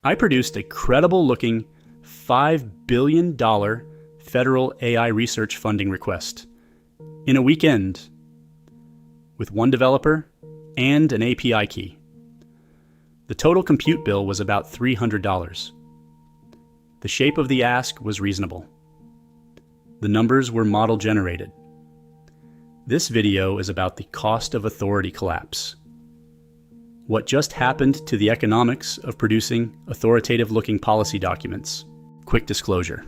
I produced a credible-looking $5 billion federal AI research funding request in a weekend with one developer and an API key. The total compute bill was about $300. The shape of the ask was reasonable. The numbers were model generated. This video is about the cost of authority collapse. What just happened to the economics of producing authoritative-looking policy documents. Quick disclosure.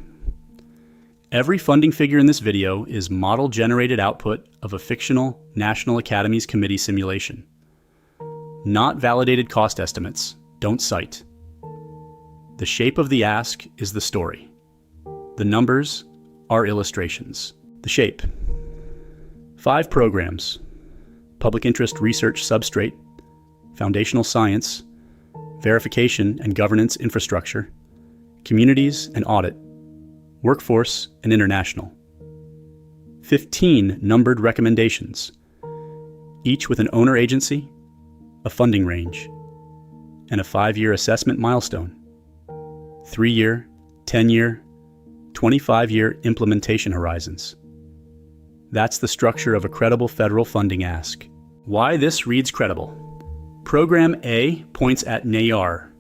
Every funding figure in this video is model-generated output of a fictional National Academies Committee simulation. Not validated cost estimates. Don't cite. The shape of the ask is the story. The numbers are illustrations. The shape. 5 programs: Public Interest Research Substrate, Foundational Science, Verification and Governance Infrastructure, Communities and Audit, Workforce and International. 15 numbered recommendations, each with an owner agency, a funding range, and a 5-year assessment milestone. 3-year, 10-year, 25-year implementation horizons. That's the structure of a credible federal funding ask. Why this reads credible. Program A points at NAR,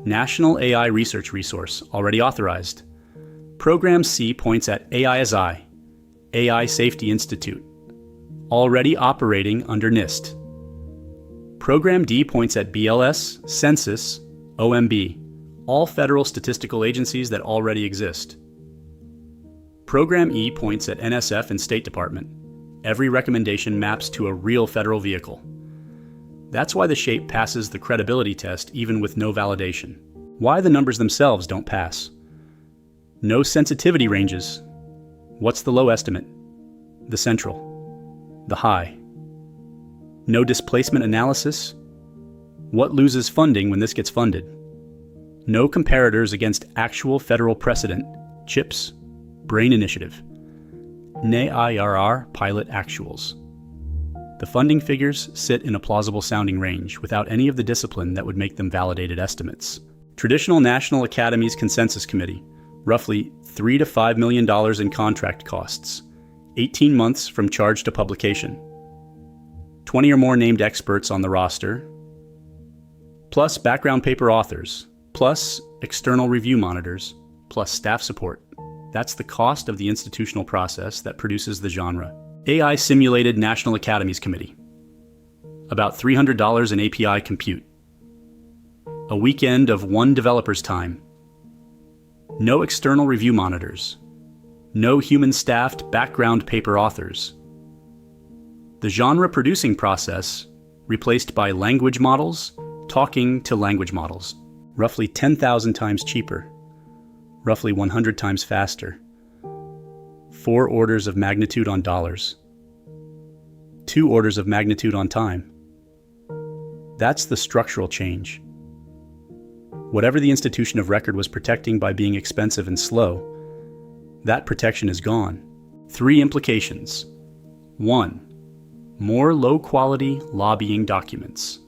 National AI Research Resource, already authorized. Program C points at AISI, AI Safety Institute, already operating under NIST. Program D points at BLS, Census, OMB, all federal statistical agencies that already exist. Program E points at NSF and State Department. Every recommendation maps to a real federal vehicle. That's why the shape passes the credibility test even with no validation. Why the numbers themselves don't pass. No sensitivity ranges. What's the low estimate? The central. The high. No displacement analysis. What loses funding when this gets funded? No comparators against actual federal precedent. CHIPS, Brain Initiative, NAIRR pilot actuals. The funding figures sit in a plausible sounding range without any of the discipline that would make them validated estimates. Traditional National Academies Consensus Committee, roughly $3 to $5 million in contract costs, 18 months from charge to publication, 20 or more named experts on the roster, plus background paper authors, plus external review monitors, plus staff support. That's the cost of the institutional process that produces the genre. AI Simulated National Academies Committee. About $300 in API compute. A weekend of one developer's time. No external review monitors. No human-staffed background paper authors. The genre producing process replaced by language models talking to language models. Roughly 10,000 times cheaper. Roughly 100 times faster. 4 orders of magnitude on dollars. 2 orders of magnitude on time. That's the structural change. Whatever the institution of record was protecting by being expensive and slow, that protection is gone. 3 implications. 1. More low-quality lobbying documents.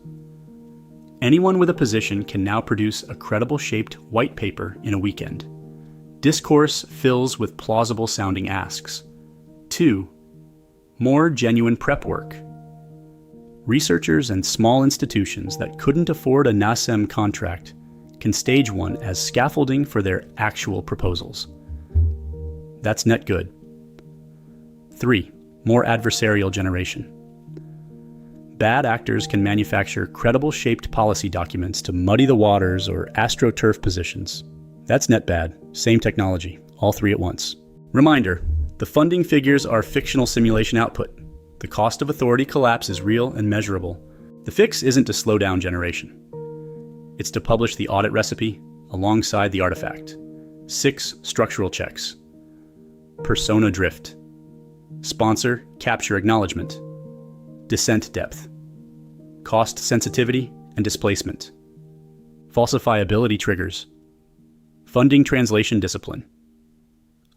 Anyone with a position can now produce a credible-shaped white paper in a weekend. Discourse fills with plausible-sounding asks. 2. More genuine prep work. Researchers and small institutions that couldn't afford a NASEM contract can stage one as scaffolding for their actual proposals. That's net good. 3. More adversarial generation. Bad actors can manufacture credible-shaped policy documents to muddy the waters or astroturf positions. That's net bad. Same technology. All 3 at once. Reminder, the funding figures are fictional simulation output. The cost of authority collapse is real and measurable. The fix isn't to slow down generation. It's to publish the audit recipe alongside the artifact. 6 structural checks. Persona drift. Sponsor capture acknowledgement. Dissent depth. Cost sensitivity and displacement. Falsifiability triggers. Funding translation discipline.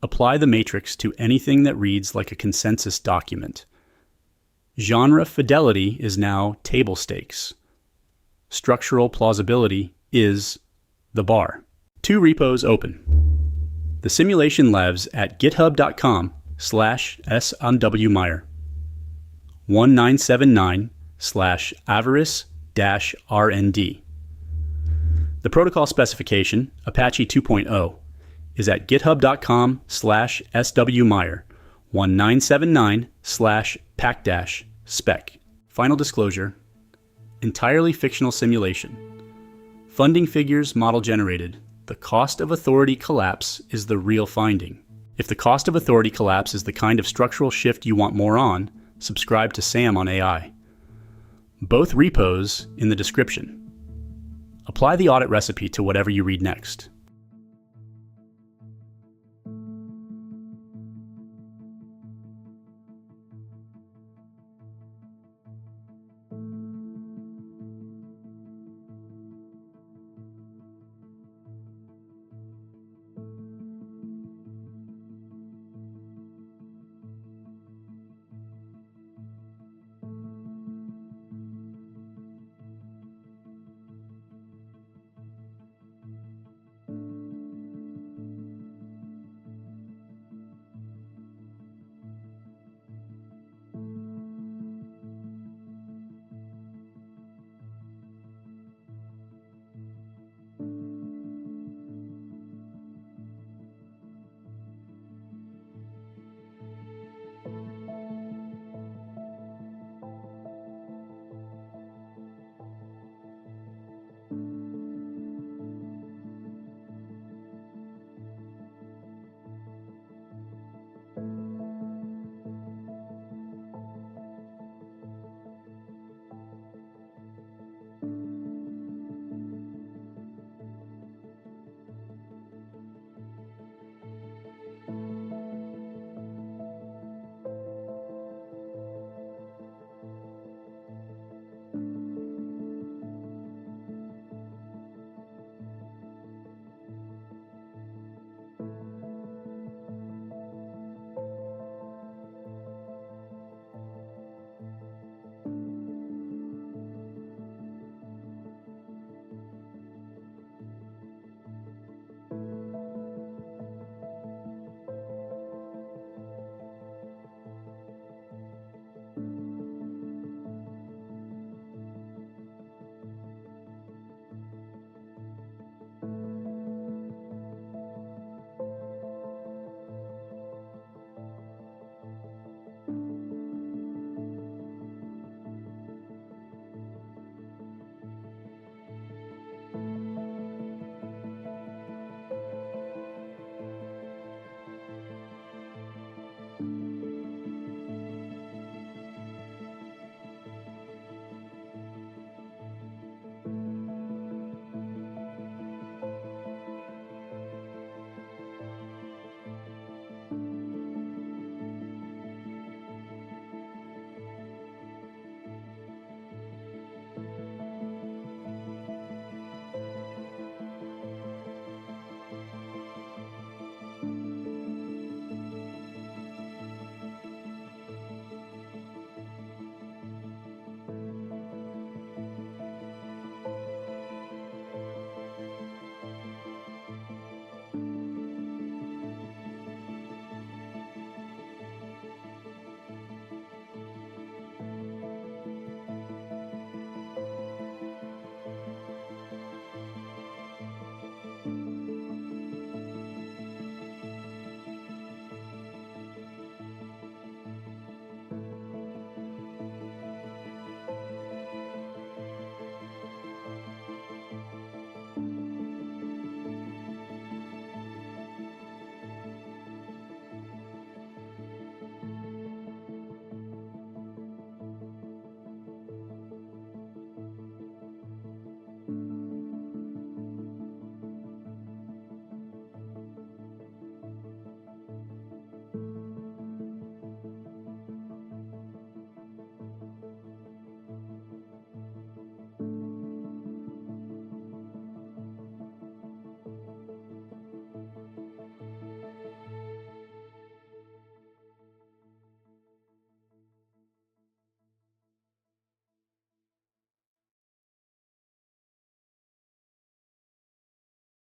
Apply the matrix to anything that reads like a consensus document. Genre fidelity is now table stakes. Structural plausibility is the bar. 2 repos open. The simulation lives at github.com/S_Meyer 1979/avarice-RND. The protocol specification, Apache 2.0, is at github.com/SWMeyer 1979/pack-spec. Final disclosure: entirely fictional simulation. Funding figures model generated. The cost of authority collapse is the real finding. If the cost of authority collapse is the kind of structural shift you want more on, subscribe to SAM on AI. Both repos in the description. Apply the audit recipe to whatever you read next.